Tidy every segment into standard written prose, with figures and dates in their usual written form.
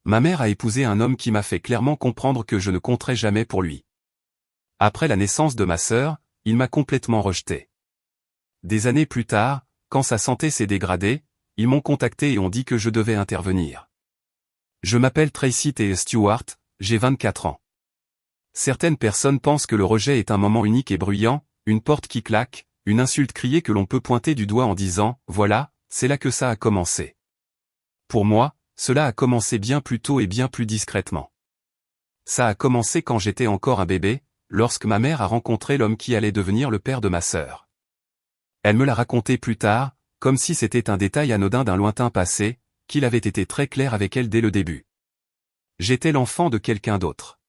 Ma mère a épousé un homme qui m'a fait clairement comprendre que je ne compterais jamais pour lui. Après la naissance de ma sœur, il m'a complètement rejeté. Des années plus tard, quand sa santé s'est dégradée, ils m'ont contacté et ont dit que je devais intervenir. Je m'appelle Tracy T. Stewart, j'ai 24 ans. Certaines personnes pensent que le rejet est un moment unique et bruyant, une porte qui claque, une insulte criée que l'on peut pointer du doigt en disant « Voilà, c'est là que ça a commencé ». Pour moi, cela a commencé bien plus tôt et bien plus discrètement. Ça a commencé quand j'étais encore un bébé, lorsque ma mère a rencontré l'homme qui allait devenir le père de ma sœur. Elle me l'a raconté plus tard, comme si c'était un détail anodin d'un lointain passé, qu'il avait été très clair avec elle dès le début. J'étais l'enfant de quelqu'un d'autre.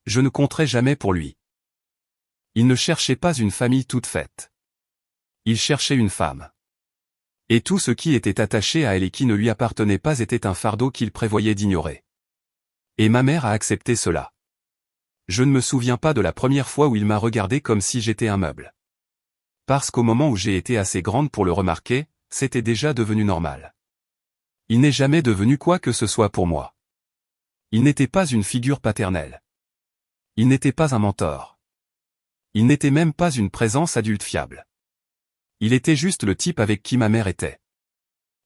Je ne compterais jamais pour lui. Il ne cherchait pas une famille toute faite. Il cherchait une femme. Et tout ce qui était attaché à elle et qui ne lui appartenait pas était un fardeau qu'il prévoyait d'ignorer. Et ma mère a accepté cela. Je ne me souviens pas de la première fois où il m'a regardé comme si j'étais un meuble. Parce qu'au moment où j'ai été assez grande pour le remarquer, c'était déjà devenu normal. Il n'est jamais devenu quoi que ce soit pour moi. Il n'était pas une figure paternelle. Il n'était pas un mentor. Il n'était même pas une présence adulte fiable. Il était juste le type avec qui ma mère était.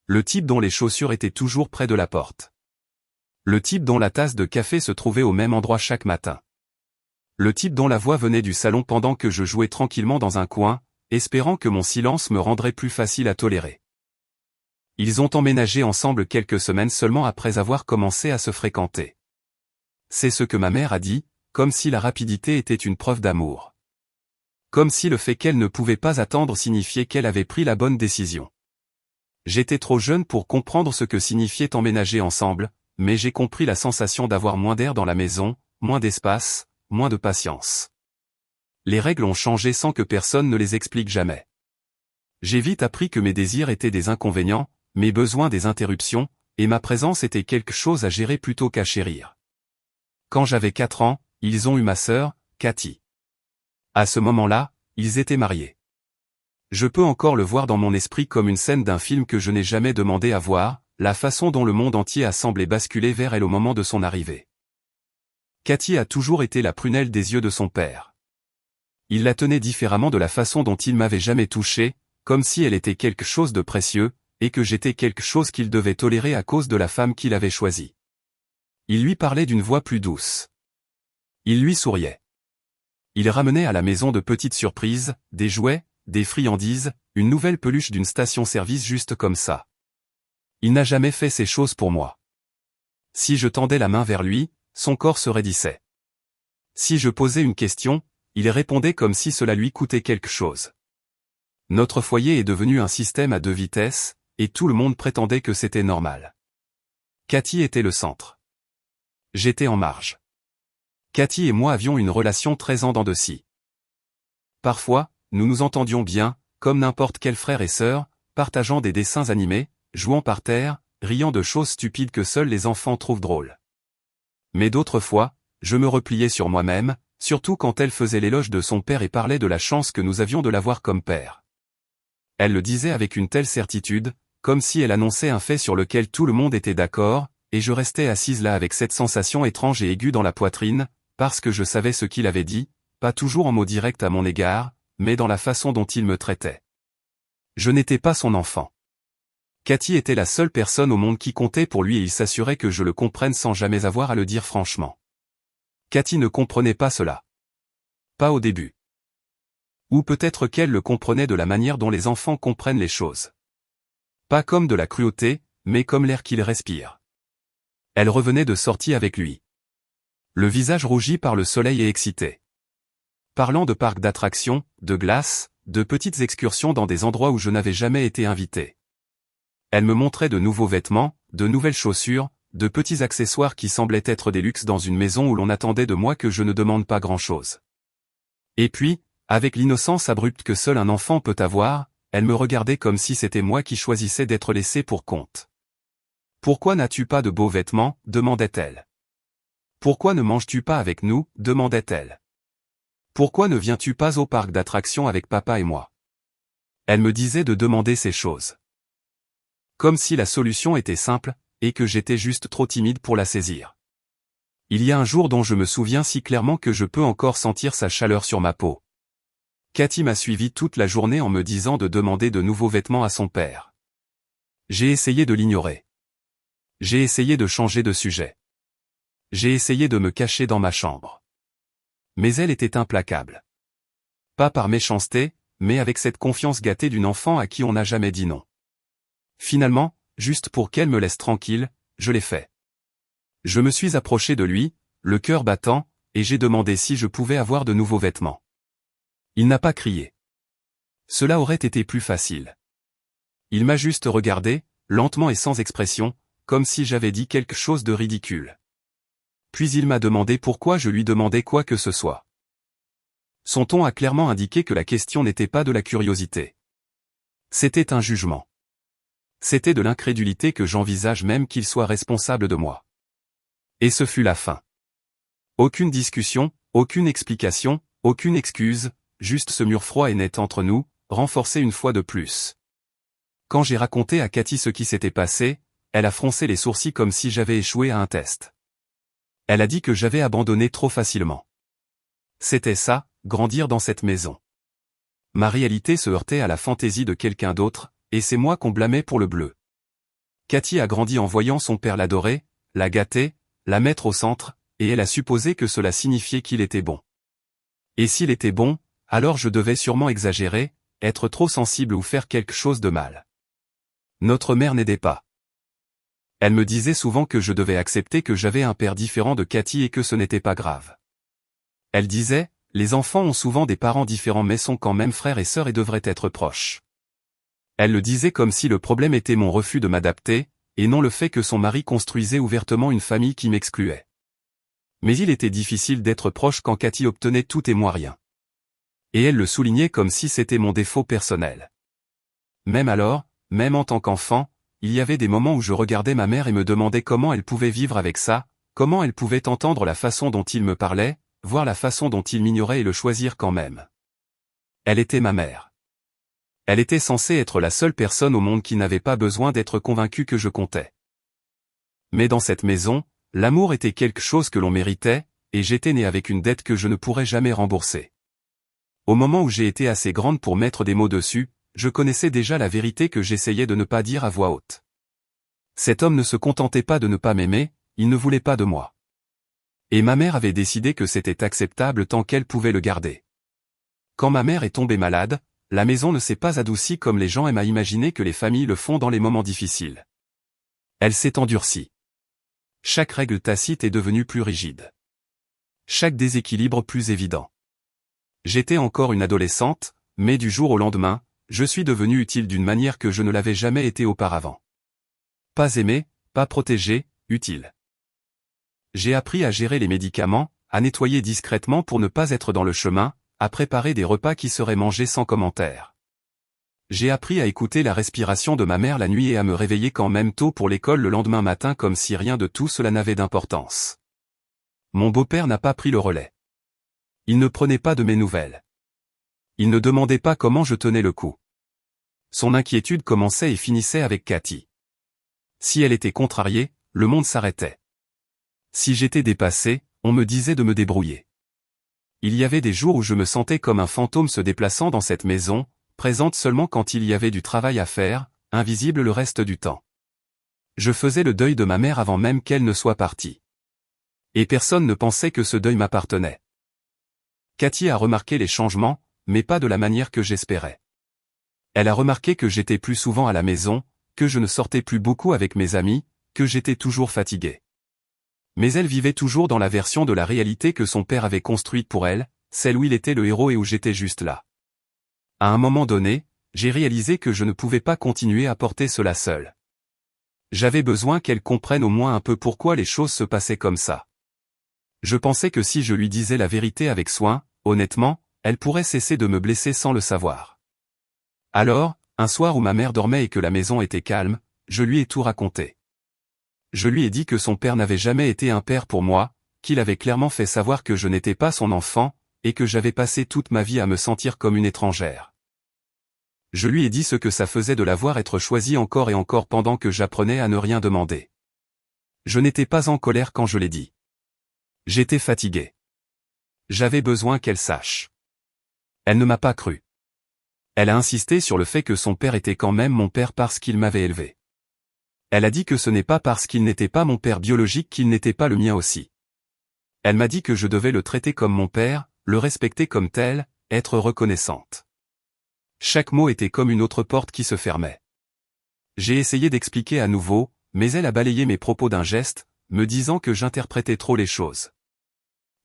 Le type dont les chaussures étaient toujours près de la porte. Le type dont la tasse de café se trouvait au même endroit chaque matin. Le type dont la voix venait du salon pendant que je jouais tranquillement dans un coin, espérant que mon silence me rendrait plus facile à tolérer. Ils ont emménagé ensemble quelques semaines seulement après avoir commencé à se fréquenter. C'est ce que ma mère a dit, comme si la rapidité était une preuve d'amour. Comme si le fait qu'elle ne pouvait pas attendre signifiait qu'elle avait pris la bonne décision. J'étais trop jeune pour comprendre ce que signifiait emménager ensemble, mais j'ai compris la sensation d'avoir moins d'air dans la maison, moins d'espace, moins de patience. Les règles ont changé sans que personne ne les explique jamais. J'ai vite appris que mes désirs étaient des inconvénients, mes besoins des interruptions, et ma présence était quelque chose à gérer plutôt qu'à chérir. Quand j'avais 4 ans, ils ont eu ma sœur, Cathy. À ce moment-là, ils étaient mariés. Je peux encore le voir dans mon esprit comme une scène d'un film que je n'ai jamais demandé à voir, la façon dont le monde entier a semblé basculer vers elle au moment de son arrivée. Cathy a toujours été la prunelle des yeux de son père. Il la tenait différemment de la façon dont il m'avait jamais touché, comme si elle était quelque chose de précieux, et que j'étais quelque chose qu'il devait tolérer à cause de la femme qu'il avait choisie. Il lui parlait d'une voix plus douce. Il lui souriait. Il ramenait à la maison de petites surprises, des jouets, des friandises, une nouvelle peluche d'une station-service juste comme ça. Il n'a jamais fait ces choses pour moi. Si je tendais la main vers lui, son corps se raidissait. Si je posais une question, il répondait comme si cela lui coûtait quelque chose. Notre foyer est devenu un système à 2 vitesses, et tout le monde prétendait que c'était normal. Cathy était le centre. J'étais en marge. Cathy et moi avions une relation très en dents de scie. Parfois, nous nous entendions bien, comme n'importe quel frère et sœur, partageant des dessins animés, jouant par terre, riant de choses stupides que seuls les enfants trouvent drôles. Mais d'autres fois, je me repliais sur moi-même, surtout quand elle faisait l'éloge de son père et parlait de la chance que nous avions de l'avoir comme père. Elle le disait avec une telle certitude, comme si elle annonçait un fait sur lequel tout le monde était d'accord, et je restais assise là avec cette sensation étrange et aiguë dans la poitrine, parce que je savais ce qu'il avait dit, pas toujours en mots directs à mon égard, mais dans la façon dont il me traitait. Je n'étais pas son enfant. Cathy était la seule personne au monde qui comptait pour lui et il s'assurait que je le comprenne sans jamais avoir à le dire franchement. Cathy ne comprenait pas cela. Pas au début. Ou peut-être qu'elle le comprenait de la manière dont les enfants comprennent les choses. Pas comme de la cruauté, mais comme l'air qu'il respire. Elle revenait de sortie avec lui. Le visage rougi par le soleil et excité. Parlant de parcs d'attractions, de glace, de petites excursions dans des endroits où je n'avais jamais été invité. Elle me montrait de nouveaux vêtements, de nouvelles chaussures, de petits accessoires qui semblaient être des luxes dans une maison où l'on attendait de moi que je ne demande pas grand-chose. Et puis, avec l'innocence abrupte que seul un enfant peut avoir, elle me regardait comme si c'était moi qui choisissais d'être laissé pour compte. « Pourquoi n'as-tu pas de beaux vêtements ?» demandait-elle. « Pourquoi ne manges-tu pas avec nous ?» demandait-elle. « Pourquoi ne viens-tu pas au parc d'attractions avec papa et moi ?» Elle me disait de demander ces choses. Comme si la solution était simple, et que j'étais juste trop timide pour la saisir. Il y a un jour dont je me souviens si clairement que je peux encore sentir sa chaleur sur ma peau. Cathy m'a suivi toute la journée en me disant de demander de nouveaux vêtements à son père. J'ai essayé de l'ignorer. J'ai essayé de changer de sujet. J'ai essayé de me cacher dans ma chambre. Mais elle était implacable. Pas par méchanceté, mais avec cette confiance gâtée d'une enfant à qui on n'a jamais dit non. Finalement, juste pour qu'elle me laisse tranquille, je l'ai fait. Je me suis approché de lui, le cœur battant, et j'ai demandé si je pouvais avoir de nouveaux vêtements. Il n'a pas crié. Cela aurait été plus facile. Il m'a juste regardé, lentement et sans expression, comme si j'avais dit quelque chose de ridicule. Puis il m'a demandé pourquoi je lui demandais quoi que ce soit. Son ton a clairement indiqué que la question n'était pas de la curiosité. C'était un jugement. C'était de l'incrédulité que j'envisage même qu'il soit responsable de moi. Et ce fut la fin. Aucune discussion, aucune explication, aucune excuse, juste ce mur froid et net entre nous, renforcé une fois de plus. Quand j'ai raconté à Cathy ce qui s'était passé, elle a froncé les sourcils comme si j'avais échoué à un test. Elle a dit que j'avais abandonné trop facilement. C'était ça, grandir dans cette maison. Ma réalité se heurtait à la fantaisie de quelqu'un d'autre, et c'est moi qu'on blâmait pour le bleu. Cathy a grandi en voyant son père l'adorer, la gâter, la mettre au centre, et elle a supposé que cela signifiait qu'il était bon. Et s'il était bon, alors je devais sûrement exagérer, être trop sensible ou faire quelque chose de mal. Notre mère n'aidait pas. Elle me disait souvent que je devais accepter que j'avais un père différent de Cathy et que ce n'était pas grave. Elle disait, les enfants ont souvent des parents différents mais sont quand même frères et sœurs et devraient être proches. Elle le disait comme si le problème était mon refus de m'adapter, et non le fait que son mari construisait ouvertement une famille qui m'excluait. Mais il était difficile d'être proche quand Cathy obtenait tout et moi rien. Et elle le soulignait comme si c'était mon défaut personnel. Même alors, même en tant qu'enfant, il y avait des moments où je regardais ma mère et me demandais comment elle pouvait vivre avec ça, comment elle pouvait entendre la façon dont il me parlait, voir la façon dont il m'ignorait et le choisir quand même. Elle était ma mère. Elle était censée être la seule personne au monde qui n'avait pas besoin d'être convaincue que je comptais. Mais dans cette maison, l'amour était quelque chose que l'on méritait, et j'étais né avec une dette que je ne pourrais jamais rembourser. Au moment où j'ai été assez grande pour mettre des mots dessus, je connaissais déjà la vérité que j'essayais de ne pas dire à voix haute. Cet homme ne se contentait pas de ne pas m'aimer, il ne voulait pas de moi. Et ma mère avait décidé que c'était acceptable tant qu'elle pouvait le garder. Quand ma mère est tombée malade, la maison ne s'est pas adoucie comme les gens aiment à imaginer que les familles le font dans les moments difficiles. Elle s'est endurcie. Chaque règle tacite est devenue plus rigide. Chaque déséquilibre plus évident. J'étais encore une adolescente, mais du jour au lendemain, je suis devenue utile d'une manière que je ne l'avais jamais été auparavant. Pas aimée, pas protégée, utile. J'ai appris à gérer les médicaments, à nettoyer discrètement pour ne pas être dans le chemin, à préparer des repas qui seraient mangés sans commentaire. J'ai appris à écouter la respiration de ma mère la nuit et à me réveiller quand même tôt pour l'école le lendemain matin comme si rien de tout cela n'avait d'importance. Mon beau-père n'a pas pris le relais. Il ne prenait pas de mes nouvelles. Il ne demandait pas comment je tenais le coup. Son inquiétude commençait et finissait avec Cathy. Si elle était contrariée, le monde s'arrêtait. Si j'étais dépassé, on me disait de me débrouiller. Il y avait des jours où je me sentais comme un fantôme se déplaçant dans cette maison, présente seulement quand il y avait du travail à faire, invisible le reste du temps. Je faisais le deuil de ma mère avant même qu'elle ne soit partie. Et personne ne pensait que ce deuil m'appartenait. Cathy a remarqué les changements, mais pas de la manière que j'espérais. Elle a remarqué que j'étais plus souvent à la maison, que je ne sortais plus beaucoup avec mes amis, que j'étais toujours fatigué. Mais elle vivait toujours dans la version de la réalité que son père avait construite pour elle, celle où il était le héros et où j'étais juste là. À un moment donné, j'ai réalisé que je ne pouvais pas continuer à porter cela seul. J'avais besoin qu'elle comprenne au moins un peu pourquoi les choses se passaient comme ça. Je pensais que si je lui disais la vérité avec soin, honnêtement, elle pourrait cesser de me blesser sans le savoir. Alors, un soir où ma mère dormait et que la maison était calme, je lui ai tout raconté. Je lui ai dit que son père n'avait jamais été un père pour moi, qu'il avait clairement fait savoir que je n'étais pas son enfant, et que j'avais passé toute ma vie à me sentir comme une étrangère. Je lui ai dit ce que ça faisait de la voir être choisie encore et encore pendant que j'apprenais à ne rien demander. Je n'étais pas en colère quand je l'ai dit. J'étais fatigué. J'avais besoin qu'elle sache. Elle ne m'a pas cru. Elle a insisté sur le fait que son père était quand même mon père parce qu'il m'avait élevé. Elle a dit que ce n'est pas parce qu'il n'était pas mon père biologique qu'il n'était pas le mien aussi. Elle m'a dit que je devais le traiter comme mon père, le respecter comme tel, être reconnaissante. Chaque mot était comme une autre porte qui se fermait. J'ai essayé d'expliquer à nouveau, mais elle a balayé mes propos d'un geste, me disant que j'interprétais trop les choses.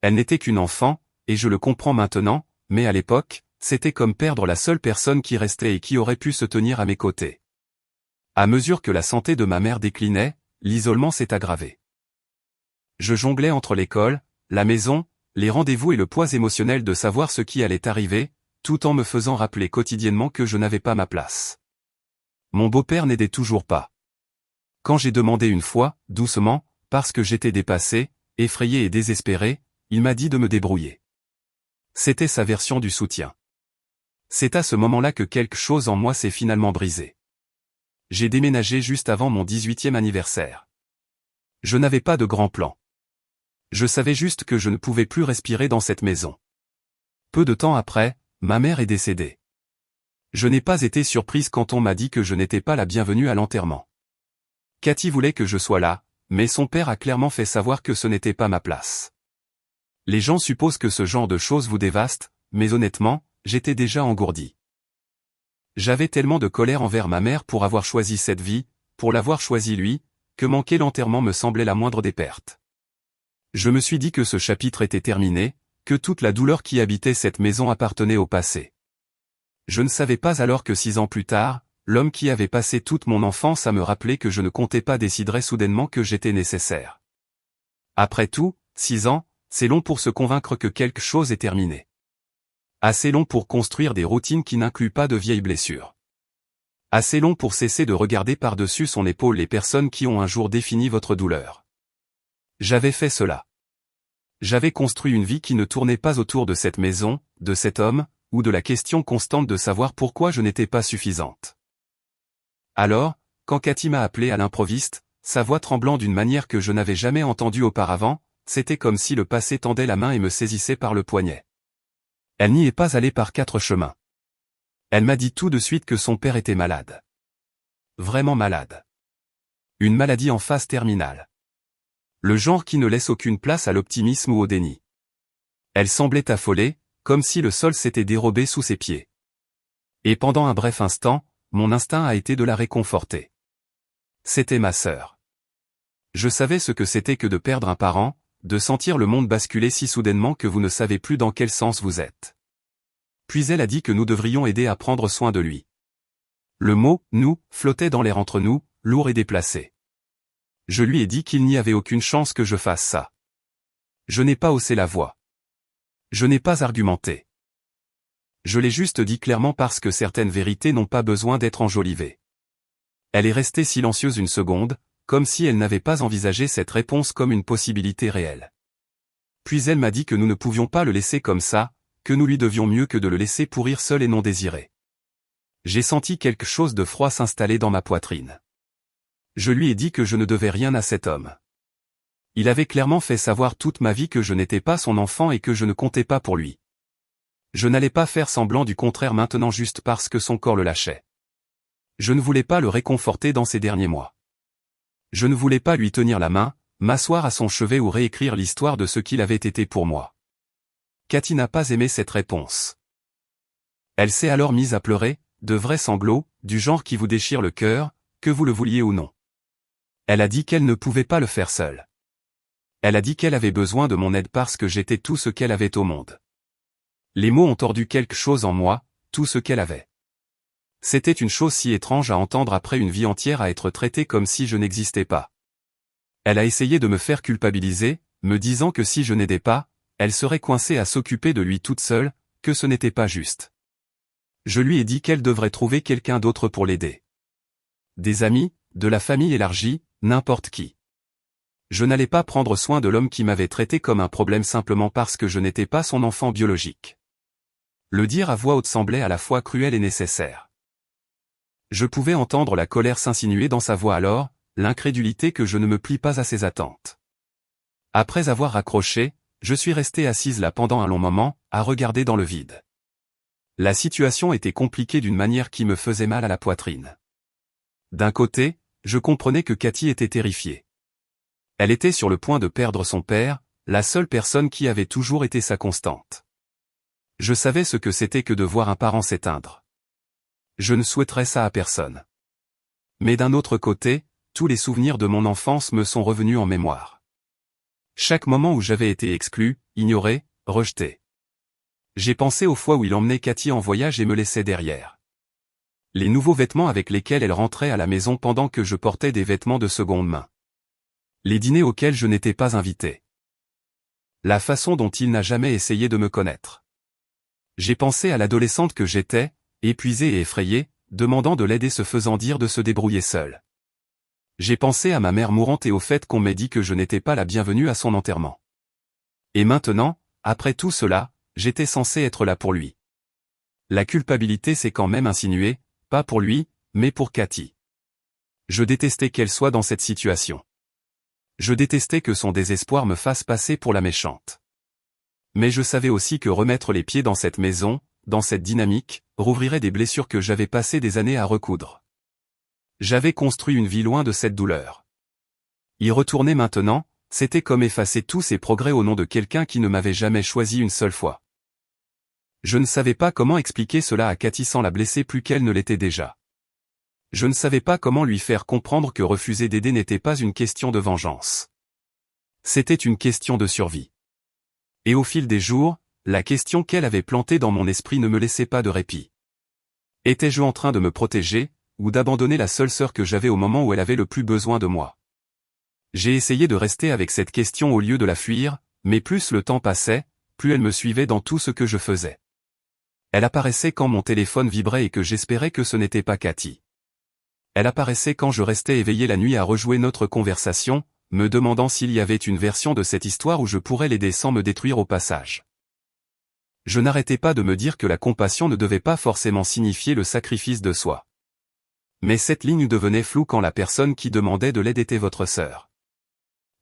Elle n'était qu'une enfant, et je le comprends maintenant, mais à l'époque, c'était comme perdre la seule personne qui restait et qui aurait pu se tenir à mes côtés. À mesure que la santé de ma mère déclinait, l'isolement s'est aggravé. Je jonglais entre l'école, la maison, les rendez-vous et le poids émotionnel de savoir ce qui allait arriver, tout en me faisant rappeler quotidiennement que je n'avais pas ma place. Mon beau-père n'aidait toujours pas. Quand j'ai demandé une fois, doucement, parce que j'étais dépassé, effrayé et désespéré, il m'a dit de me débrouiller. C'était sa version du soutien. C'est à ce moment-là que quelque chose en moi s'est finalement brisé. J'ai déménagé juste avant mon 18e anniversaire. Je n'avais pas de grand plan. Je savais juste que je ne pouvais plus respirer dans cette maison. Peu de temps après, ma mère est décédée. Je n'ai pas été surprise quand on m'a dit que je n'étais pas la bienvenue à l'enterrement. Cathy voulait que je sois là, mais son père a clairement fait savoir que ce n'était pas ma place. Les gens supposent que ce genre de choses vous dévaste, mais honnêtement, j'étais déjà engourdi. J'avais tellement de colère envers ma mère pour avoir choisi cette vie, pour l'avoir choisi lui, que manquer l'enterrement me semblait la moindre des pertes. Je me suis dit que ce chapitre était terminé, que toute la douleur qui habitait cette maison appartenait au passé. Je ne savais pas alors que 6 ans plus tard, l'homme qui avait passé toute mon enfance à me rappeler que je ne comptais pas déciderait soudainement que j'étais nécessaire. Après tout, 6 ans, c'est long pour se convaincre que quelque chose est terminé. Assez long pour construire des routines qui n'incluent pas de vieilles blessures. Assez long pour cesser de regarder par-dessus son épaule les personnes qui ont un jour défini votre douleur. J'avais fait cela. J'avais construit une vie qui ne tournait pas autour de cette maison, de cet homme, ou de la question constante de savoir pourquoi je n'étais pas suffisante. Alors, quand Cathy m'a appelé à l'improviste, sa voix tremblant d'une manière que je n'avais jamais entendue auparavant, c'était comme si le passé tendait la main et me saisissait par le poignet. Elle n'y est pas allée par 4 chemins. Elle m'a dit tout de suite que son père était malade. Vraiment malade. Une maladie en phase terminale. Le genre qui ne laisse aucune place à l'optimisme ou au déni. Elle semblait affolée, comme si le sol s'était dérobé sous ses pieds. Et pendant un bref instant, mon instinct a été de la réconforter. C'était ma sœur. Je savais ce que c'était que de perdre un parent, de sentir le monde basculer si soudainement que vous ne savez plus dans quel sens vous êtes. Puis elle a dit que nous devrions aider à prendre soin de lui. Le mot « nous » flottait dans l'air entre nous, lourd et déplacé. Je lui ai dit qu'il n'y avait aucune chance que je fasse ça. Je n'ai pas haussé la voix. Je n'ai pas argumenté. Je l'ai juste dit clairement parce que certaines vérités n'ont pas besoin d'être enjolivées. Elle est restée silencieuse une seconde, comme si elle n'avait pas envisagé cette réponse comme une possibilité réelle. Puis elle m'a dit que nous ne pouvions pas le laisser comme ça, que nous lui devions mieux que de le laisser pourrir seul et non désiré. J'ai senti quelque chose de froid s'installer dans ma poitrine. Je lui ai dit que je ne devais rien à cet homme. Il avait clairement fait savoir toute ma vie que je n'étais pas son enfant et que je ne comptais pas pour lui. Je n'allais pas faire semblant du contraire maintenant juste parce que son corps le lâchait. Je ne voulais pas le réconforter dans ces derniers mois. Je ne voulais pas lui tenir la main, m'asseoir à son chevet ou réécrire l'histoire de ce qu'il avait été pour moi. Cathy n'a pas aimé cette réponse. Elle s'est alors mise à pleurer, de vrais sanglots, du genre qui vous déchire le cœur, que vous le vouliez ou non. Elle a dit qu'elle ne pouvait pas le faire seule. Elle a dit qu'elle avait besoin de mon aide parce que j'étais tout ce qu'elle avait au monde. Les mots ont tordu quelque chose en moi, tout ce qu'elle avait. C'était une chose si étrange à entendre après une vie entière à être traitée comme si je n'existais pas. Elle a essayé de me faire culpabiliser, me disant que si je n'aidais pas, elle serait coincée à s'occuper de lui toute seule, que ce n'était pas juste. Je lui ai dit qu'elle devrait trouver quelqu'un d'autre pour l'aider. Des amis, de la famille élargie, n'importe qui. Je n'allais pas prendre soin de l'homme qui m'avait traité comme un problème simplement parce que je n'étais pas son enfant biologique. Le dire à voix haute semblait à la fois cruel et nécessaire. Je pouvais entendre la colère s'insinuer dans sa voix alors, l'incrédulité que je ne me plie pas à ses attentes. Après avoir raccroché, je suis restée assise là pendant un long moment, à regarder dans le vide. La situation était compliquée d'une manière qui me faisait mal à la poitrine. D'un côté, je comprenais que Cathy était terrifiée. Elle était sur le point de perdre son père, la seule personne qui avait toujours été sa constante. Je savais ce que c'était que de voir un parent s'éteindre. Je ne souhaiterais ça à personne. Mais d'un autre côté, tous les souvenirs de mon enfance me sont revenus en mémoire. Chaque moment où j'avais été exclu, ignoré, rejeté. J'ai pensé aux fois où il emmenait Cathy en voyage et me laissait derrière. Les nouveaux vêtements avec lesquels elle rentrait à la maison pendant que je portais des vêtements de seconde main. Les dîners auxquels je n'étais pas invité. La façon dont il n'a jamais essayé de me connaître. J'ai pensé à l'adolescente que j'étais, épuisée et effrayée, demandant de l'aide et se faisant dire de se débrouiller seule. J'ai pensé à ma mère mourante et au fait qu'on m'ait dit que je n'étais pas la bienvenue à son enterrement. Et maintenant, après tout cela, j'étais censé être là pour lui. La culpabilité s'est quand même insinuée, pas pour lui, mais pour Cathy. Je détestais qu'elle soit dans cette situation. Je détestais que son désespoir me fasse passer pour la méchante. Mais je savais aussi que remettre les pieds dans cette maison, dans cette dynamique, rouvrirait des blessures que j'avais passé des années à recoudre. J'avais construit une vie loin de cette douleur. Y retourner maintenant, c'était comme effacer tous ces progrès au nom de quelqu'un qui ne m'avait jamais choisi une seule fois. Je ne savais pas comment expliquer cela à Cathy sans la blesser plus qu'elle ne l'était déjà. Je ne savais pas comment lui faire comprendre que refuser d'aider n'était pas une question de vengeance. C'était une question de survie. Et au fil des jours, la question qu'elle avait plantée dans mon esprit ne me laissait pas de répit. Étais-je en train de me protéger, ou d'abandonner la seule sœur que j'avais au moment où elle avait le plus besoin de moi? J'ai essayé de rester avec cette question au lieu de la fuir, mais plus le temps passait, plus elle me suivait dans tout ce que je faisais. Elle apparaissait quand mon téléphone vibrait et que j'espérais que ce n'était pas Cathy. Elle apparaissait quand je restais éveillé la nuit à rejouer notre conversation, me demandant s'il y avait une version de cette histoire où je pourrais l'aider sans me détruire au passage. Je n'arrêtais pas de me dire que la compassion ne devait pas forcément signifier le sacrifice de soi. Mais cette ligne devenait floue quand la personne qui demandait de l'aide était votre sœur.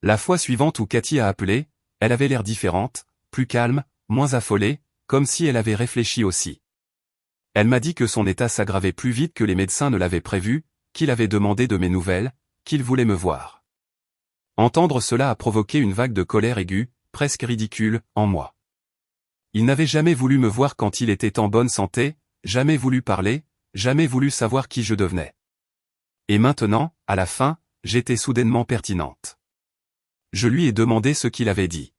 La fois suivante où Cathy a appelé, elle avait l'air différente, plus calme, moins affolée, comme si elle avait réfléchi aussi. Elle m'a dit que son état s'aggravait plus vite que les médecins ne l'avaient prévu, qu'il avait demandé de mes nouvelles, qu'il voulait me voir. Entendre cela a provoqué une vague de colère aiguë, presque ridicule, en moi. Il n'avait jamais voulu me voir quand il était en bonne santé, jamais voulu parler, jamais voulu savoir qui je devenais. Et maintenant, à la fin, j'étais soudainement pertinente. Je lui ai demandé ce qu'il avait dit.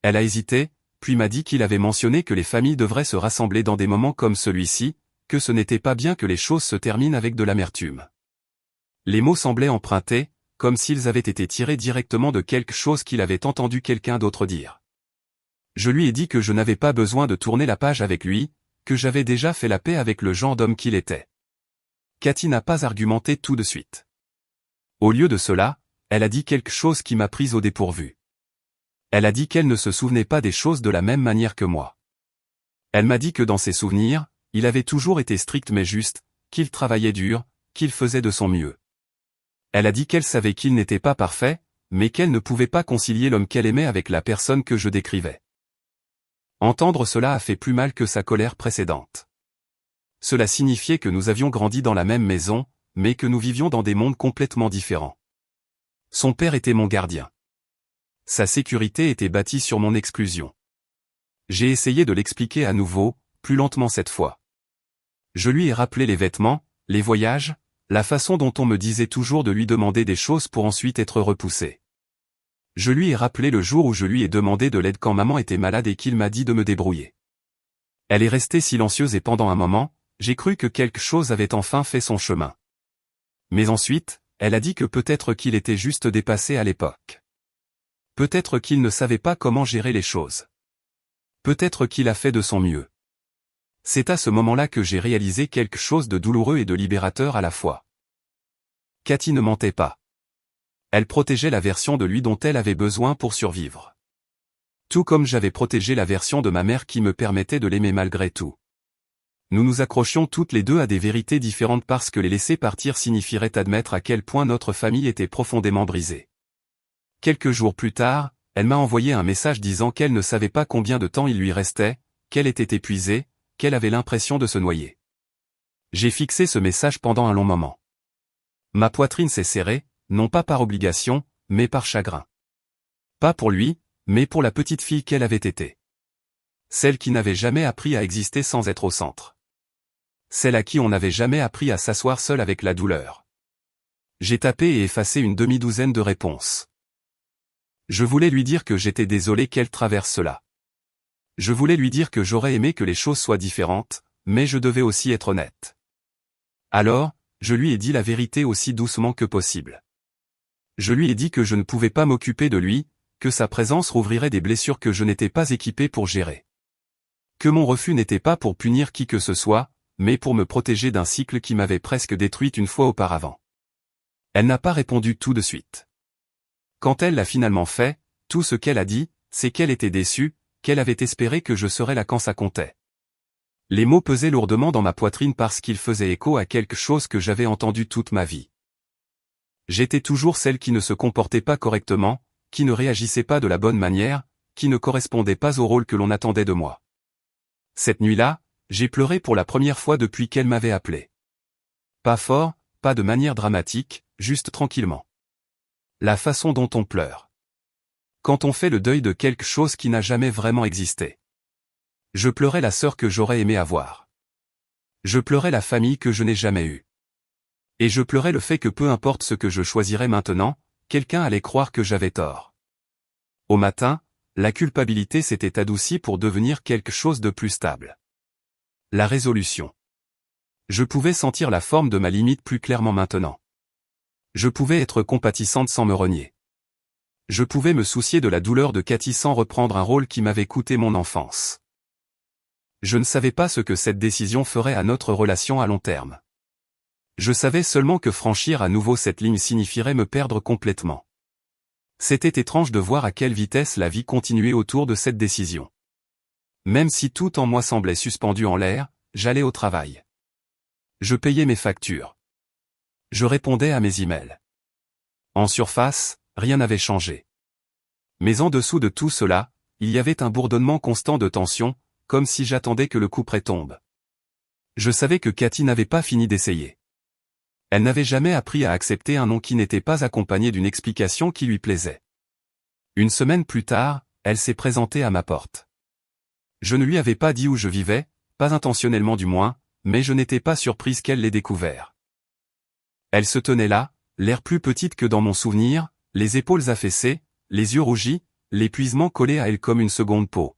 Elle a hésité, puis m'a dit qu'il avait mentionné que les familles devraient se rassembler dans des moments comme celui-ci, que ce n'était pas bien que les choses se terminent avec de l'amertume. Les mots semblaient empruntés, comme s'ils avaient été tirés directement de quelque chose qu'il avait entendu quelqu'un d'autre dire. Je lui ai dit que je n'avais pas besoin de tourner la page avec lui, que j'avais déjà fait la paix avec le genre d'homme qu'il était. Cathy n'a pas argumenté tout de suite. Au lieu de cela, elle a dit quelque chose qui m'a prise au dépourvu. Elle a dit qu'elle ne se souvenait pas des choses de la même manière que moi. Elle m'a dit que dans ses souvenirs, il avait toujours été strict mais juste, qu'il travaillait dur, qu'il faisait de son mieux. Elle a dit qu'elle savait qu'il n'était pas parfait, mais qu'elle ne pouvait pas concilier l'homme qu'elle aimait avec la personne que je décrivais. Entendre cela a fait plus mal que sa colère précédente. Cela signifiait que nous avions grandi dans la même maison, mais que nous vivions dans des mondes complètement différents. Son père était mon gardien. Sa sécurité était bâtie sur mon exclusion. J'ai essayé de l'expliquer à nouveau, plus lentement cette fois. Je lui ai rappelé les vêtements, les voyages, la façon dont on me disait toujours de lui demander des choses pour ensuite être repoussé. Je lui ai rappelé le jour où je lui ai demandé de l'aide quand maman était malade et qu'il m'a dit de me débrouiller. Elle est restée silencieuse et pendant un moment, j'ai cru que quelque chose avait enfin fait son chemin. Mais ensuite, elle a dit que peut-être qu'il était juste dépassé à l'époque. Peut-être qu'il ne savait pas comment gérer les choses. Peut-être qu'il a fait de son mieux. C'est à ce moment-là que j'ai réalisé quelque chose de douloureux et de libérateur à la fois. Cathy ne mentait pas. Elle protégeait la version de lui dont elle avait besoin pour survivre. Tout comme j'avais protégé la version de ma mère qui me permettait de l'aimer malgré tout. Nous nous accrochions toutes les deux à des vérités différentes parce que les laisser partir signifierait admettre à quel point notre famille était profondément brisée. Quelques jours plus tard, elle m'a envoyé un message disant qu'elle ne savait pas combien de temps il lui restait, qu'elle était épuisée, qu'elle avait l'impression de se noyer. J'ai fixé ce message pendant un long moment. Ma poitrine s'est serrée, non pas par obligation, mais par chagrin. Pas pour lui, mais pour la petite fille qu'elle avait été. Celle qui n'avait jamais appris à exister sans être au centre. Celle à qui on n'avait jamais appris à s'asseoir seule avec la douleur. J'ai tapé et effacé une demi-douzaine de réponses. Je voulais lui dire que j'étais désolé qu'elle traverse cela. Je voulais lui dire que j'aurais aimé que les choses soient différentes, mais je devais aussi être honnête. Alors, je lui ai dit la vérité aussi doucement que possible. Je lui ai dit que je ne pouvais pas m'occuper de lui, que sa présence rouvrirait des blessures que je n'étais pas équipé pour gérer. Que mon refus n'était pas pour punir qui que ce soit, mais pour me protéger d'un cycle qui m'avait presque détruite une fois auparavant. Elle n'a pas répondu tout de suite. Quand elle l'a finalement fait, tout ce qu'elle a dit, c'est qu'elle était déçue, qu'elle avait espéré que je serais là quand ça comptait. Les mots pesaient lourdement dans ma poitrine parce qu'ils faisaient écho à quelque chose que j'avais entendu toute ma vie. J'étais toujours celle qui ne se comportait pas correctement, qui ne réagissait pas de la bonne manière, qui ne correspondait pas au rôle que l'on attendait de moi. Cette nuit-là, j'ai pleuré pour la première fois depuis qu'elle m'avait appelé. Pas fort, pas de manière dramatique, juste tranquillement. La façon dont on pleure. Quand on fait le deuil de quelque chose qui n'a jamais vraiment existé. Je pleurais la sœur que j'aurais aimé avoir. Je pleurais la famille que je n'ai jamais eue. Et je pleurais le fait que peu importe ce que je choisirais maintenant, quelqu'un allait croire que j'avais tort. Au matin, la culpabilité s'était adoucie pour devenir quelque chose de plus stable. La résolution. Je pouvais sentir la forme de ma limite plus clairement maintenant. Je pouvais être compatissante sans me renier. Je pouvais me soucier de la douleur de Cathy sans reprendre un rôle qui m'avait coûté mon enfance. Je ne savais pas ce que cette décision ferait à notre relation à long terme. Je savais seulement que franchir à nouveau cette ligne signifierait me perdre complètement. C'était étrange de voir à quelle vitesse la vie continuait autour de cette décision. Même si tout en moi semblait suspendu en l'air, j'allais au travail. Je payais mes factures. Je répondais à mes emails. En surface, rien n'avait changé. Mais en dessous de tout cela, il y avait un bourdonnement constant de tension, comme si j'attendais que le couperet tombe. Je savais que Cathy n'avait pas fini d'essayer. Elle n'avait jamais appris à accepter un non qui n'était pas accompagné d'une explication qui lui plaisait. Une semaine plus tard, elle s'est présentée à ma porte. Je ne lui avais pas dit où je vivais, pas intentionnellement du moins, mais je n'étais pas surprise qu'elle l'ait découvert. Elle se tenait là, l'air plus petite que dans mon souvenir, les épaules affaissées, les yeux rougis, l'épuisement collé à elle comme une seconde peau.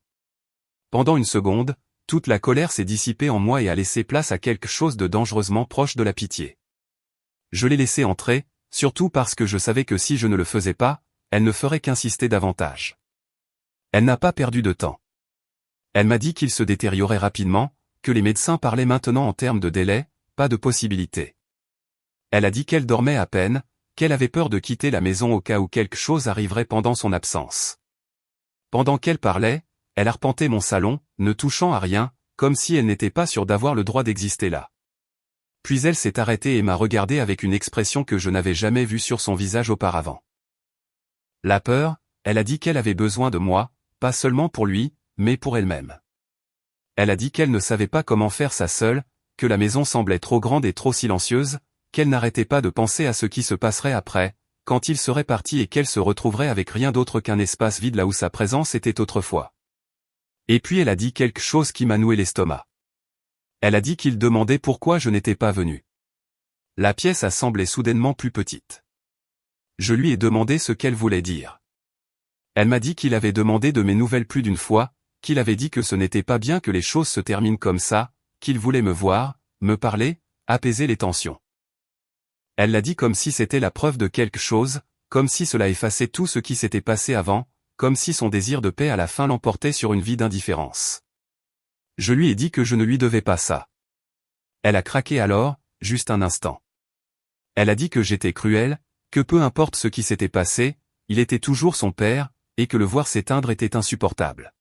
Pendant une seconde, toute la colère s'est dissipée en moi et a laissé place à quelque chose de dangereusement proche de la pitié. Je l'ai laissée entrer, surtout parce que je savais que si je ne le faisais pas, elle ne ferait qu'insister davantage. Elle n'a pas perdu de temps. Elle m'a dit qu'il se détériorait rapidement, que les médecins parlaient maintenant en termes de délai, pas de possibilité. Elle a dit qu'elle dormait à peine, qu'elle avait peur de quitter la maison au cas où quelque chose arriverait pendant son absence. Pendant qu'elle parlait, elle arpentait mon salon, ne touchant à rien, comme si elle n'était pas sûre d'avoir le droit d'exister là. Puis elle s'est arrêtée et m'a regardé avec une expression que je n'avais jamais vue sur son visage auparavant. La peur, elle a dit qu'elle avait besoin de moi, pas seulement pour lui, mais pour elle-même. Elle a dit qu'elle ne savait pas comment faire ça seule, que la maison semblait trop grande et trop silencieuse, qu'elle n'arrêtait pas de penser à ce qui se passerait après, quand il serait parti et qu'elle se retrouverait avec rien d'autre qu'un espace vide là où sa présence était autrefois. Et puis elle a dit quelque chose qui m'a noué l'estomac. Elle a dit qu'il demandait pourquoi je n'étais pas venu. La pièce a semblé soudainement plus petite. Je lui ai demandé ce qu'elle voulait dire. Elle m'a dit qu'il avait demandé de mes nouvelles plus d'une fois, qu'il avait dit que ce n'était pas bien que les choses se terminent comme ça, qu'il voulait me voir, me parler, apaiser les tensions. Elle l'a dit comme si c'était la preuve de quelque chose, comme si cela effaçait tout ce qui s'était passé avant, comme si son désir de paix à la fin l'emportait sur une vie d'indifférence. Je lui ai dit que je ne lui devais pas ça. Elle a craqué alors, juste un instant. Elle a dit que j'étais cruel, que peu importe ce qui s'était passé, il était toujours son père, et que le voir s'éteindre était insupportable.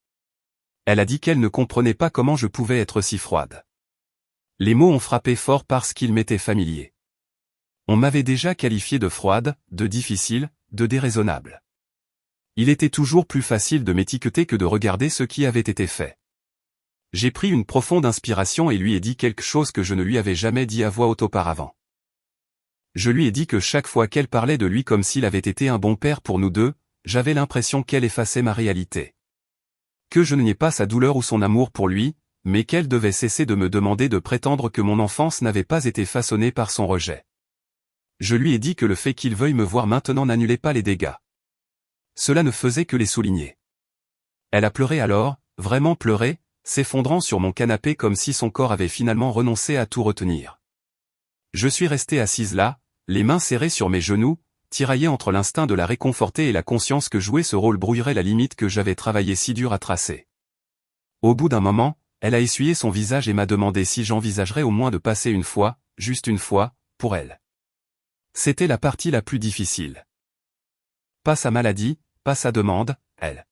Elle a dit qu'elle ne comprenait pas comment je pouvais être si froide. Les mots ont frappé fort parce qu'ils m'étaient familiers. On m'avait déjà qualifié de froide, de difficile, de déraisonnable. Il était toujours plus facile de m'étiqueter que de regarder ce qui avait été fait. J'ai pris une profonde inspiration et lui ai dit quelque chose que je ne lui avais jamais dit à voix haute auparavant. Je lui ai dit que chaque fois qu'elle parlait de lui comme s'il avait été un bon père pour nous deux, j'avais l'impression qu'elle effaçait ma réalité. Que je ne niais pas sa douleur ou son amour pour lui, mais qu'elle devait cesser de me demander de prétendre que mon enfance n'avait pas été façonnée par son rejet. Je lui ai dit que le fait qu'il veuille me voir maintenant n'annulait pas les dégâts. Cela ne faisait que les souligner. Elle a pleuré alors, vraiment pleuré, s'effondrant sur mon canapé comme si son corps avait finalement renoncé à tout retenir. Je suis resté assise là, les mains serrées sur mes genoux, tiraillée entre l'instinct de la réconforter et la conscience que jouer ce rôle brouillerait la limite que j'avais travaillé si dur à tracer. Au bout d'un moment, elle a essuyé son visage et m'a demandé si j'envisagerais au moins de passer une fois, juste une fois, pour elle. C'était la partie la plus difficile. Pas sa maladie, pas sa demande, elle.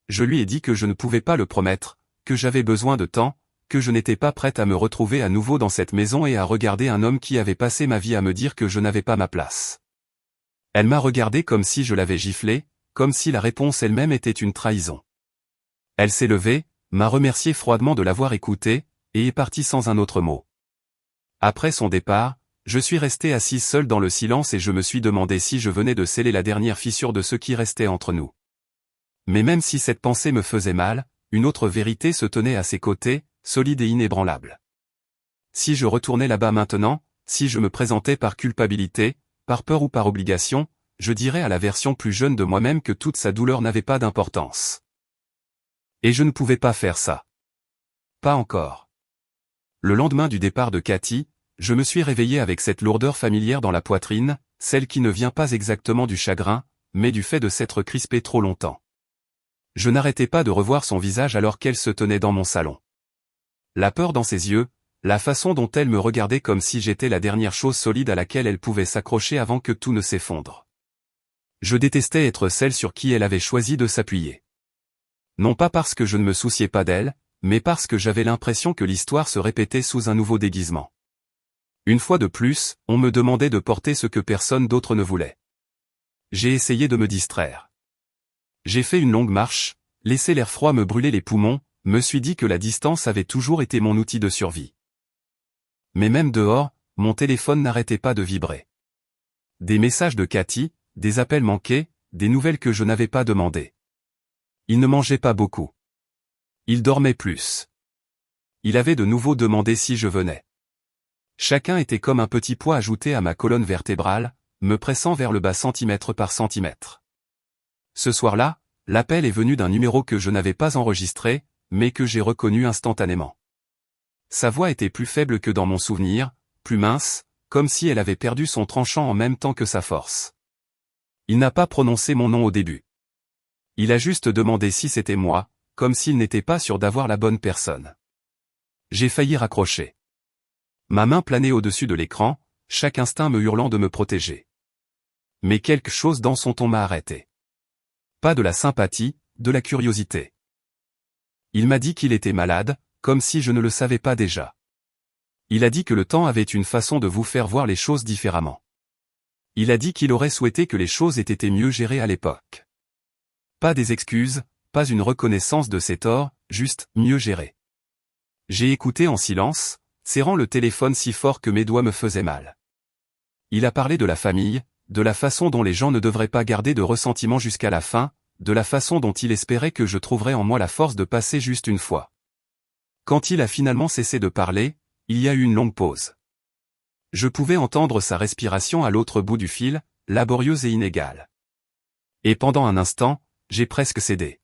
Je lui ai dit que je ne pouvais pas le promettre, que j'avais besoin de temps, que je n'étais pas prête à me retrouver à nouveau dans cette maison et à regarder un homme qui avait passé ma vie à me dire que je n'avais pas ma place. Elle m'a regardé comme si je l'avais giflé, comme si la réponse elle-même était une trahison. Elle s'est levée, m'a remercié froidement de l'avoir écoutée, et est partie sans un autre mot. Après son départ, je suis restée assise seule dans le silence et je me suis demandé si je venais de sceller la dernière fissure de ce qui restait entre nous. Mais même si cette pensée me faisait mal, une autre vérité se tenait à ses côtés, solide et inébranlable. Si je retournais là-bas maintenant, si je me présentais par culpabilité, par peur ou par obligation, je dirais à la version plus jeune de moi-même que toute sa douleur n'avait pas d'importance. Et je ne pouvais pas faire ça. Pas encore. Le lendemain du départ de Cathy, je me suis réveillé avec cette lourdeur familière dans la poitrine, celle qui ne vient pas exactement du chagrin, mais du fait de s'être crispé trop longtemps. Je n'arrêtais pas de revoir son visage alors qu'elle se tenait dans mon salon. La peur dans ses yeux, la façon dont elle me regardait comme si j'étais la dernière chose solide à laquelle elle pouvait s'accrocher avant que tout ne s'effondre. Je détestais être celle sur qui elle avait choisi de s'appuyer. Non pas parce que je ne me souciais pas d'elle, mais parce que j'avais l'impression que l'histoire se répétait sous un nouveau déguisement. Une fois de plus, on me demandait de porter ce que personne d'autre ne voulait. J'ai essayé de me distraire. J'ai fait une longue marche, laissé l'air froid me brûler les poumons, me suis dit que la distance avait toujours été mon outil de survie. Mais même dehors, mon téléphone n'arrêtait pas de vibrer. Des messages de Cathy, des appels manqués, des nouvelles que je n'avais pas demandées. Il ne mangeait pas beaucoup. Il dormait plus. Il avait de nouveau demandé si je venais. Chacun était comme un petit poids ajouté à ma colonne vertébrale, me pressant vers le bas centimètre par centimètre. Ce soir-là, l'appel est venu d'un numéro que je n'avais pas enregistré, mais que j'ai reconnu instantanément. Sa voix était plus faible que dans mon souvenir, plus mince, comme si elle avait perdu son tranchant en même temps que sa force. Il n'a pas prononcé mon nom au début. Il a juste demandé si c'était moi, comme s'il n'était pas sûr d'avoir la bonne personne. J'ai failli raccrocher. Ma main planait au-dessus de l'écran, chaque instinct me hurlant de me protéger. Mais quelque chose dans son ton m'a arrêté. Pas de la sympathie, de la curiosité. Il m'a dit qu'il était malade, comme si je ne le savais pas déjà. Il a dit que le temps avait une façon de vous faire voir les choses différemment. Il a dit qu'il aurait souhaité que les choses aient été mieux gérées à l'époque. Pas des excuses, pas une reconnaissance de ses torts, juste mieux gérées. J'ai écouté en silence, serrant le téléphone si fort que mes doigts me faisaient mal. Il a parlé de la famille, de la façon dont les gens ne devraient pas garder de ressentiment jusqu'à la fin, de la façon dont il espérait que je trouverais en moi la force de passer juste une fois. Quand il a finalement cessé de parler, il y a eu une longue pause. Je pouvais entendre sa respiration à l'autre bout du fil, laborieuse et inégale. Et pendant un instant, j'ai presque cédé.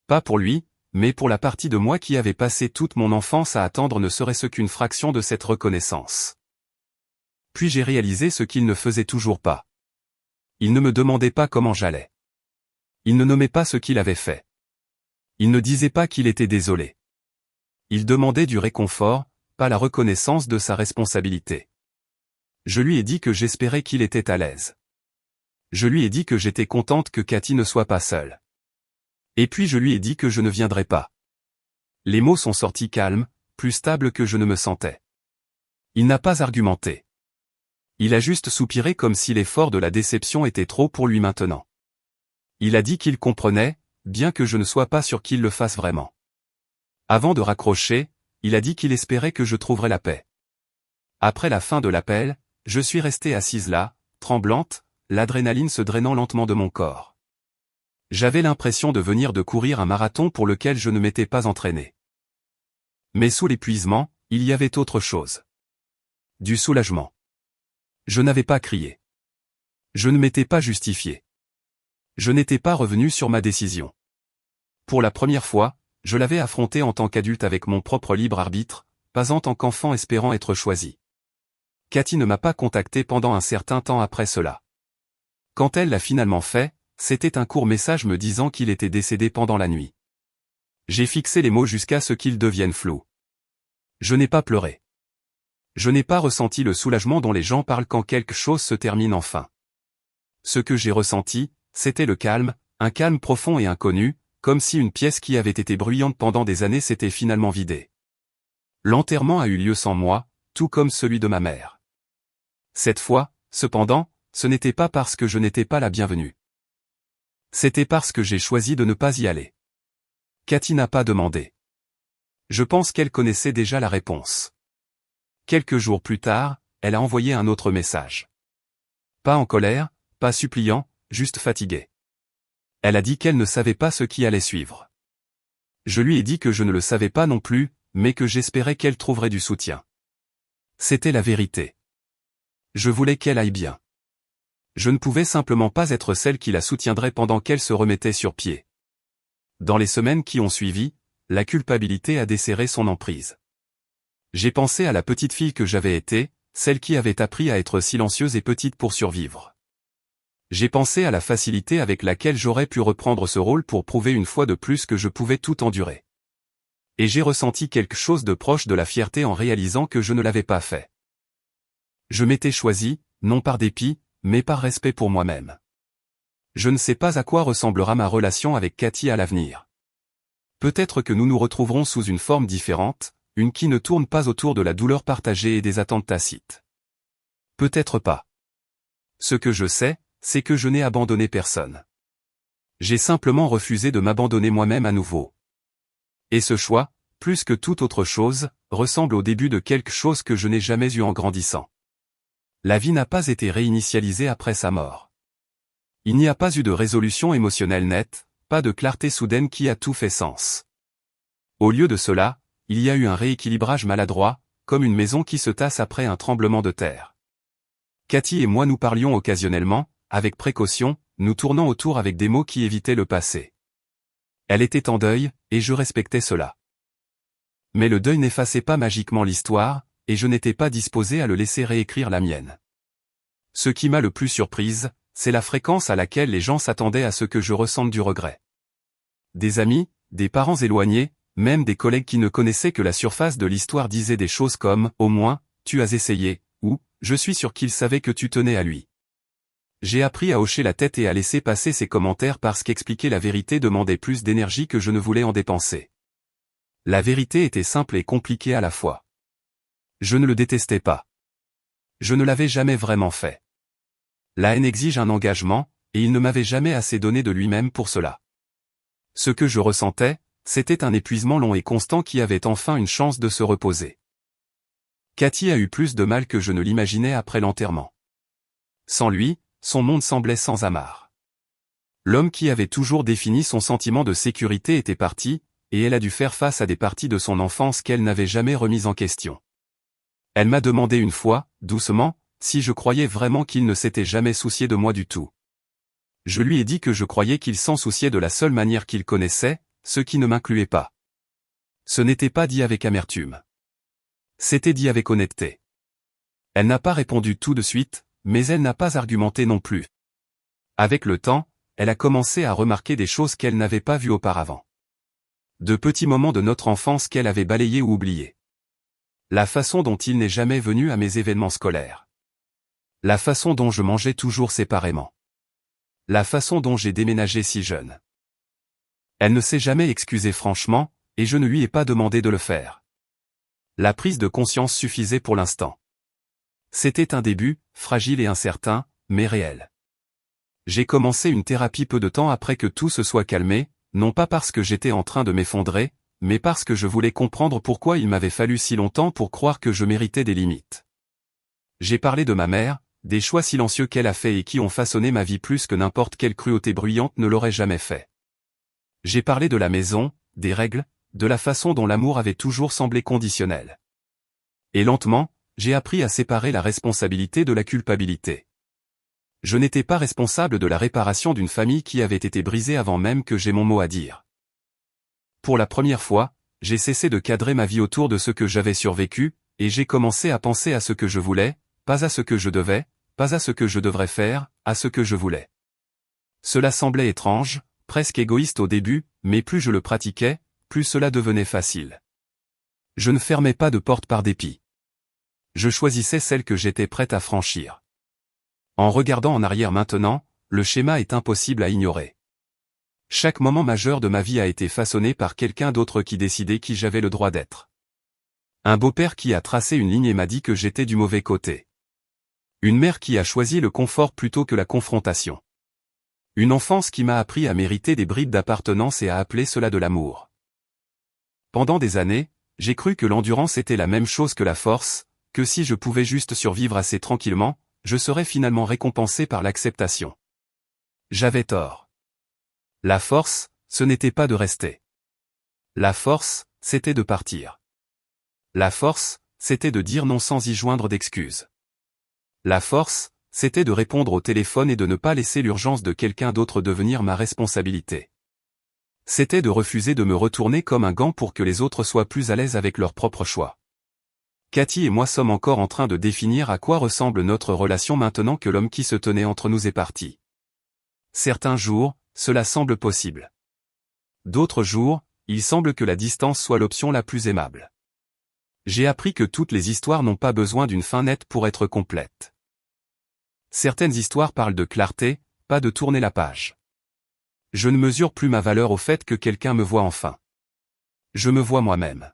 Pas pour lui, mais pour la partie de moi qui avait passé toute mon enfance à attendre ne serait-ce qu'une fraction de cette reconnaissance. Puis j'ai réalisé ce qu'il ne faisait toujours pas. Il ne me demandait pas comment j'allais. Il ne nommait pas ce qu'il avait fait. Il ne disait pas qu'il était désolé. Il demandait du réconfort, pas la reconnaissance de sa responsabilité. Je lui ai dit que j'espérais qu'il était à l'aise. Je lui ai dit que j'étais contente que Cathy ne soit pas seule. Et puis je lui ai dit que je ne viendrais pas. Les mots sont sortis calmes, plus stable que je ne me sentais. Il n'a pas argumenté. Il a juste soupiré comme si l'effort de la déception était trop pour lui maintenant. Il a dit qu'il comprenait, bien que je ne sois pas sûr qu'il le fasse vraiment. Avant de raccrocher, il a dit qu'il espérait que je trouverais la paix. Après la fin de l'appel, je suis restée assise là, tremblante, l'adrénaline se drainant lentement de mon corps. J'avais l'impression de venir de courir un marathon pour lequel je ne m'étais pas entraîné. Mais sous l'épuisement, il y avait autre chose. Du soulagement. Je n'avais pas crié. Je ne m'étais pas justifié. Je n'étais pas revenu sur ma décision. Pour la première fois, je l'avais affronté en tant qu'adulte avec mon propre libre arbitre, pas en tant qu'enfant espérant être choisi. Cathy ne m'a pas contacté pendant un certain temps après cela. Quand elle l'a finalement fait, c'était un court message me disant qu'il était décédé pendant la nuit. J'ai fixé les mots jusqu'à ce qu'ils deviennent flous. Je n'ai pas pleuré. Je n'ai pas ressenti le soulagement dont les gens parlent quand quelque chose se termine enfin. Ce que j'ai ressenti, c'était le calme, un calme profond et inconnu, comme si une pièce qui avait été bruyante pendant des années s'était finalement vidée. L'enterrement a eu lieu sans moi, tout comme celui de ma mère. Cette fois, cependant, ce n'était pas parce que je n'étais pas la bienvenue. C'était parce que j'ai choisi de ne pas y aller. Cathy n'a pas demandé. Je pense qu'elle connaissait déjà la réponse. Quelques jours plus tard, elle a envoyé un autre message. Pas en colère, pas suppliant, juste fatiguée. Elle a dit qu'elle ne savait pas ce qui allait suivre. Je lui ai dit que je ne le savais pas non plus, mais que j'espérais qu'elle trouverait du soutien. C'était la vérité. Je voulais qu'elle aille bien. Je ne pouvais simplement pas être celle qui la soutiendrait pendant qu'elle se remettait sur pied. Dans les semaines qui ont suivi, la culpabilité a desserré son emprise. J'ai pensé à la petite fille que j'avais été, celle qui avait appris à être silencieuse et petite pour survivre. J'ai pensé à la facilité avec laquelle j'aurais pu reprendre ce rôle pour prouver une fois de plus que je pouvais tout endurer. Et j'ai ressenti quelque chose de proche de la fierté en réalisant que je ne l'avais pas fait. Je m'étais choisi, non par dépit, mais par respect pour moi-même. Je ne sais pas à quoi ressemblera ma relation avec Cathy à l'avenir. Peut-être que nous nous retrouverons sous une forme différente, une qui ne tourne pas autour de la douleur partagée et des attentes tacites. Peut-être pas. Ce que je sais, c'est que je n'ai abandonné personne. J'ai simplement refusé de m'abandonner moi-même à nouveau. Et ce choix, plus que toute autre chose, ressemble au début de quelque chose que je n'ai jamais eu en grandissant. La vie n'a pas été réinitialisée après sa mort. Il n'y a pas eu de résolution émotionnelle nette, pas de clarté soudaine qui a tout fait sens. Au lieu de cela, il y a eu un rééquilibrage maladroit, comme une maison qui se tasse après un tremblement de terre. Cathy et moi nous parlions occasionnellement, avec précaution, nous tournant autour avec des mots qui évitaient le passé. Elle était en deuil, et je respectais cela. Mais le deuil n'effaçait pas magiquement l'histoire, et je n'étais pas disposé à le laisser réécrire la mienne. Ce qui m'a le plus surprise, c'est la fréquence à laquelle les gens s'attendaient à ce que je ressente du regret. Des amis, des parents éloignés, même des collègues qui ne connaissaient que la surface de l'histoire disaient des choses comme « au moins, tu as essayé » ou « je suis sûr qu'il savait que tu tenais à lui ». J'ai appris à hocher la tête et à laisser passer ces commentaires parce qu'expliquer la vérité demandait plus d'énergie que je ne voulais en dépenser. La vérité était simple et compliquée à la fois. Je ne le détestais pas. Je ne l'avais jamais vraiment fait. La haine exige un engagement, et il ne m'avait jamais assez donné de lui-même pour cela. Ce que je ressentais, c'était un épuisement long et constant qui avait enfin une chance de se reposer. Cathy a eu plus de mal que je ne l'imaginais après l'enterrement. Sans lui, son monde semblait sans amarre. L'homme qui avait toujours défini son sentiment de sécurité était parti, et elle a dû faire face à des parties de son enfance qu'elle n'avait jamais remises en question. Elle m'a demandé une fois, doucement, si je croyais vraiment qu'il ne s'était jamais soucié de moi du tout. Je lui ai dit que je croyais qu'il s'en souciait de la seule manière qu'il connaissait, ce qui ne m'incluait pas. Ce n'était pas dit avec amertume. C'était dit avec honnêteté. Elle n'a pas répondu tout de suite, mais elle n'a pas argumenté non plus. Avec le temps, elle a commencé à remarquer des choses qu'elle n'avait pas vues auparavant. De petits moments de notre enfance qu'elle avait balayés ou oubliés. La façon dont il n'est jamais venu à mes événements scolaires. La façon dont je mangeais toujours séparément. La façon dont j'ai déménagé si jeune. Elle ne s'est jamais excusée franchement, et je ne lui ai pas demandé de le faire. La prise de conscience suffisait pour l'instant. C'était un début, fragile et incertain, mais réel. J'ai commencé une thérapie peu de temps après que tout se soit calmé, non pas parce que j'étais en train de m'effondrer, mais parce que je voulais comprendre pourquoi il m'avait fallu si longtemps pour croire que je méritais des limites. J'ai parlé de ma mère, des choix silencieux qu'elle a faits et qui ont façonné ma vie plus que n'importe quelle cruauté bruyante ne l'aurait jamais fait. J'ai parlé de la maison, des règles, de la façon dont l'amour avait toujours semblé conditionnel. Et lentement, j'ai appris à séparer la responsabilité de la culpabilité. Je n'étais pas responsable de la réparation d'une famille qui avait été brisée avant même que j'aie mon mot à dire. Pour la première fois, j'ai cessé de cadrer ma vie autour de ce que j'avais survécu, et j'ai commencé à penser à ce que je voulais, pas à ce que je devais, pas à ce que je devrais faire, à ce que je voulais. Cela semblait étrange, presque égoïste au début, mais plus je le pratiquais, plus cela devenait facile. Je ne fermais pas de porte par dépit. Je choisissais celle que j'étais prête à franchir. En regardant en arrière maintenant, le schéma est impossible à ignorer. Chaque moment majeur de ma vie a été façonné par quelqu'un d'autre qui décidait qui j'avais le droit d'être. Un beau-père qui a tracé une ligne et m'a dit que j'étais du mauvais côté. Une mère qui a choisi le confort plutôt que la confrontation. Une enfance qui m'a appris à mériter des bribes d'appartenance et à appeler cela de l'amour. Pendant des années, j'ai cru que l'endurance était la même chose que la force, que si je pouvais juste survivre assez tranquillement, je serais finalement récompensé par l'acceptation. J'avais tort. La force, ce n'était pas de rester. La force, c'était de partir. La force, c'était de dire non sans y joindre d'excuses. La force, c'était de répondre au téléphone et de ne pas laisser l'urgence de quelqu'un d'autre devenir ma responsabilité. C'était de refuser de me retourner comme un gant pour que les autres soient plus à l'aise avec leurs propres choix. Cathy et moi sommes encore en train de définir à quoi ressemble notre relation maintenant que l'homme qui se tenait entre nous est parti. Certains jours, cela semble possible. D'autres jours, il semble que la distance soit l'option la plus aimable. J'ai appris que toutes les histoires n'ont pas besoin d'une fin nette pour être complètes. Certaines histoires parlent de clarté, pas de tourner la page. Je ne mesure plus ma valeur au fait que quelqu'un me voie enfin. Je me vois moi-même.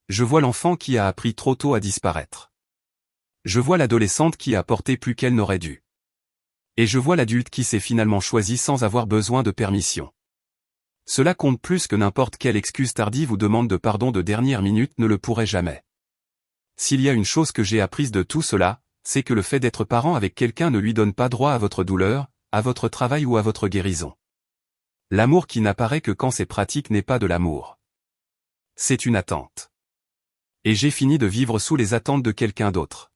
Je vois l'enfant qui a appris trop tôt à disparaître. Je vois l'adolescente qui a porté plus qu'elle n'aurait dû. Et je vois l'adulte qui s'est finalement choisi sans avoir besoin de permission. Cela compte plus que n'importe quelle excuse tardive ou demande de pardon de dernière minute ne le pourrait jamais. S'il y a une chose que j'ai apprise de tout cela, c'est que le fait d'être parent avec quelqu'un ne lui donne pas droit à votre douleur, à votre travail ou à votre guérison. L'amour qui n'apparaît que quand c'est pratique n'est pas de l'amour. C'est une attente. Et j'ai fini de vivre sous les attentes de quelqu'un d'autre.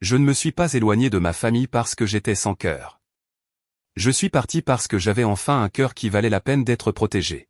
Je ne me suis pas éloigné de ma famille parce que j'étais sans cœur. Je suis parti parce que j'avais enfin un cœur qui valait la peine d'être protégé.